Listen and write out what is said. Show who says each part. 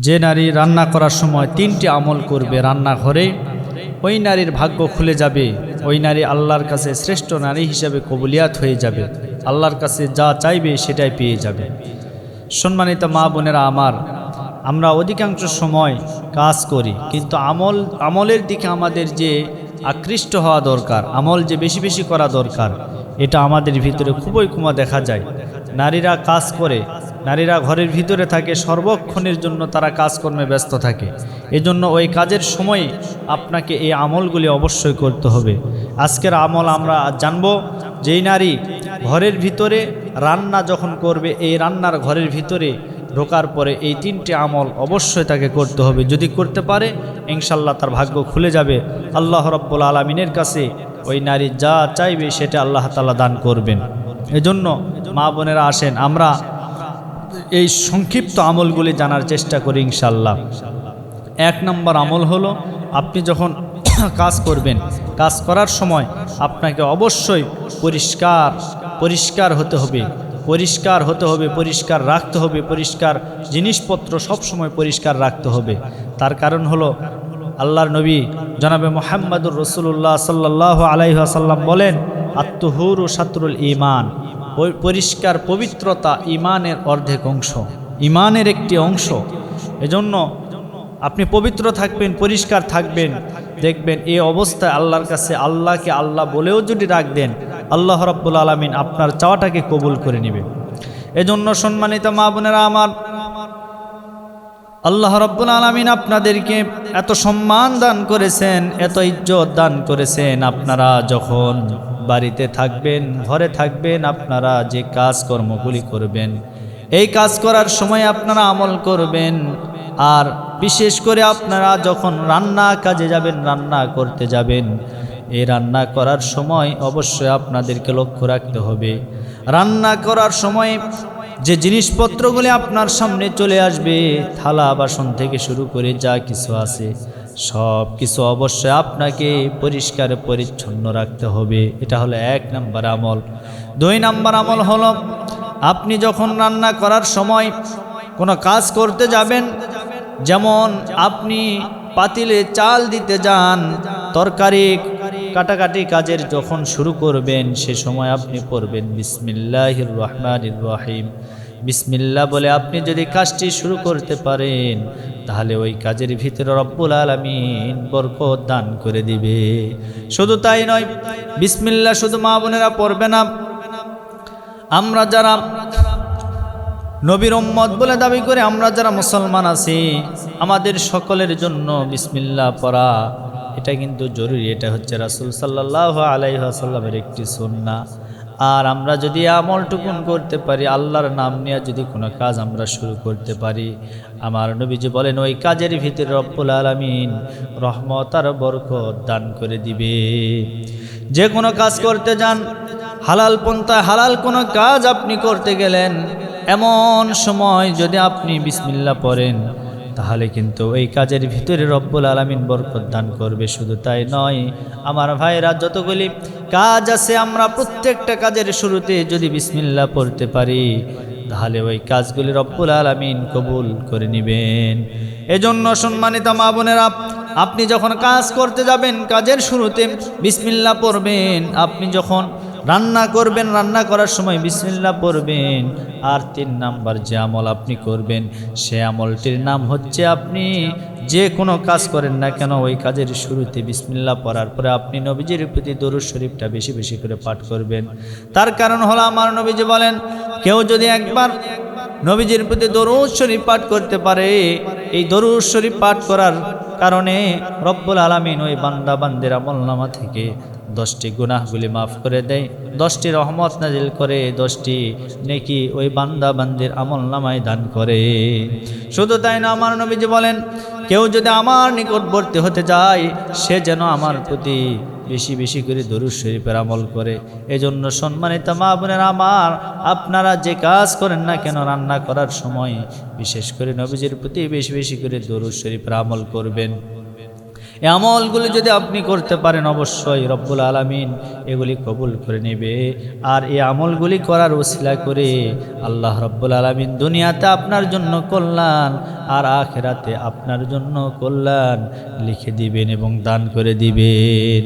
Speaker 1: যে নারী রান্না করার সময় 3টি আমল করবে রান্নাঘরে, ওই নারীর ভাগ্য খুলে যাবে। ওই নারী আল্লাহর কাছে শ্রেষ্ঠ নারী হিসেবে কবুলিয়াত হয়ে যাবে। আল্লাহর কাছে যা চাইবে সেটাই পেয়ে যাবে। সম্মানিত মা বোনেরা আমার, আমরা অধিকাংশ সময় কাজ করি, কিন্তু আমলের দিকে আমাদের যে আকৃষ্ট হওয়া দরকার, আমল যে বেশি বেশি করা দরকার, এটা আমাদের ভিতরে খুবই কম দেখা যায়। নারীরা কাজ করে, নারীরা ঘরের ভিতরে থাকে, সর্বক্ষণের জন্য তারা কাজকর্মে ব্যস্ত থাকে। এজন্য ওই কাজের সময় আপনাকে এই আমলগুলি অবশ্যই করতে হবে। আজকের আমল আমরা জানব। যেই নারী ঘরের ভিতরে রান্না যখন করবে, এই রান্নার ঘরের ভিতরে ঢোকার পরে এই 3টি আমল অবশ্যই তাকে করতে হবে। যদি করতে পারে ইনশাল্লাহ তার ভাগ্য খুলে যাবে। আল্লাহ রাব্বুল আলামিনের কাছে ওই নারী যা চাইবে সেটা আল্লাহ তাআলা দান করবেন। এজন্য মা বোনেরা আসেন, আমরা এই সংক্ষিপ্ত আমলগুলি জানার চেষ্টা করি ইনশাল্লাহ। 1 নম্বর আমল হলো, আপনি যখন কাজ করবেন, কাজ করার সময় আপনাকে অবশ্যই পরিষ্কার হতে হবে, পরিষ্কার রাখতে হবে। পরিষ্কার জিনিসপত্র সবসময় পরিষ্কার রাখতে হবে। তার কারণ হলো, আল্লাহর নবী জনাবে মুহাম্মদুর রাসূলুল্লাহ সাল্লাল্লাহু আলাইহি ওয়াসাল্লাম বলেন, আত-তুহুরু শাতরুল ঈমান। পরিষ্কার পবিত্রতা ঈমানের অর্ধেক অংশ, ঈমানের একটি অংশ। এজন্য আপনি পবিত্র থাকবেন, পরিষ্কার থাকবেন, দেখবেন এই অবস্থায় আল্লাহর কাছে আল্লাহকে আল্লাহ বলেও যদি ডাক দেন, আল্লাহ রাব্বুল আলামিন আপনার চাওয়াটাকে কবুল করে নেবেন। এজন্য সম্মানিত মা বোনেরা আমার, আল্লাহ রাব্বুল আলামিন আপনাদেরকে এত সম্মান দান করেছেন, এত ইজ্জত দান করেছেন। আপনারা যখন বাড়িতে থাকবেন, ঘরে থাকবেন, আপনারা যে কাজকর্মগুলি করবেন, এই কাজ করার সময় আপনারা আমল করবেন। আর বিশেষ করে আপনারা যখন রান্না কাজে যাবেন, রান্না করতে যাবেন, এই রান্না করার সময় অবশ্যই আপনাদেরকে লক্ষ্য রাখতে হবে, রান্না করার সময় যে জিনিসপত্রগুলি আপনার সামনে চলে আসবে, থালা বাসন থেকে শুরু করে যা কিছু আছে সব কিছু অবশ্যই আপনাকে পরিষ্কার পরিচ্ছন্ন রাখতে হবে। এটা হলো 1 নম্বর আমল। 2 নম্বর আমল হলো, আপনি যখন রান্না করার সময় কোনো কাজ করতে যাবেন, যেমন আপনি পাতিলে চাল দিতে যান, তরকারি কাটাকাটি কাজের যখন শুরু করবেন, সে সময় আপনি পড়বেন বিসমিল্লাহির রহমানির রহিম। বিসমিল্লাহ বলে আপনি যদি কাজটি শুরু করতে পারেন, তাহলে ওই কাজের ভিতরে রব্বুল আলামিন বরকত দান করে দিবে। শুধু তাই নয়, বিসমিল্লাহ শুধু মা বোনেরা পড়বে না, আমরা যারা নবীর উম্মত বলে দাবি করে আমরা যারা মুসলমান আছি, আমাদের সকলের জন্য বিসমিল্লাহ পড়া এটা কিন্তু জরুরি। এটা হচ্ছে রাসূল সাল্লাল্লাহু আলাইহি ওয়াসাল্লামের একটি সুন্নাহ। আর আমরা যদি আমলটুকুন করতে পারি, আল্লাহর নাম নিয়ে যদি কোনো কাজ আমরা শুরু করতে পারি, আমার নবীজি বলেন ওই কাজের ভিতরে রব্বুল আলামিন রহমত আর বরকত দান করে দিবে। যে কোনো কাজ করতে যান, হালাল পন্থায় হালাল কোনো কাজ আপনি করতে গেলেন, এমন সময় যদি আপনি বিসমিল্লাহ পড়েন, তাহলে কিন্তু এই কাজের ভিতরে রব্বুল আলামিন বরকত দান করবে। শুধু তাই নয় আমার ভাইরা, যতগুলি কাজ আছে আমরা প্রত্যেকটা কাজের শুরুতে যদি বিসমিল্লাহ পড়তে পারি, তাহলে ওই কাজগুলি রব্বুল আলামিন কবুল করে নেবেন। এজন্য সম্মানিত মা বোনেরা, আপনি যখন কাজ করতে যাবেন, কাজের শুরুতে বিসমিল্লাহ পড়বেন। আপনি যখন রান্না করবেন, রান্না করার সময় বিসমিল্লাহ পড়বেন। আর 3 নাম্বার যে আমল আপনি করবেন, সে আমলটির নাম হচ্ছে, আপনি যে কোনো কাজ করেন না কেন, ওই কাজের শুরুতে বিসমিল্লাহ পড়ার পরে আপনি নবীজির প্রতি দরুদ শরীফটা বেশি বেশি করে পাঠ করবেন। তার কারণ হলো, আমার নবীজি বলেন, কেউ যদি একবার নবীজির প্রতি দরুদ শরীফ পাঠ করতে পারে, এই দরুদ শরীফ পাঠ করার কারণে রব্বুল আলামিন ওই বান্দা বান্দির আমলনামা থেকে 10টি গুনাহগুলি মাফ করে দেয়, 10টি রহমত নাজিল করে, 10টি নেকি ওই বান্দা বান্দির আমলনামায় দান করে। শুধু তাই না, আমার নবীজি বলেন, কেউ যদি আমার নিকটবর্তী হতে যায়, সে যেন আমার প্রতি বেশি বেশি করে দরুদ শরীফের আমল করে। এজন্য সম্মানিত মা বোনেরা আমার, আপনারা যে কাজ করেন না কেন, রান্না করার সময় বিশেষ করে নবীজির প্রতি বেশি বেশি করে দরুদ শরীফের আমল করবেন। এই আমলগুলি যদি আপনি করতে পারেন অবশ্যই রব্বুল আলামিন এগুলি কবুল করে নেবে। আর এই আমলগুলি করার ওসিলা করে আল্লাহ রব্বুল আলামিন দুনিয়াতে আপনার জন্য কল্যাণ আর আখিরাতে আপনার জন্য কল্যাণ লিখে দিবেন এবং দান করে দিবেন।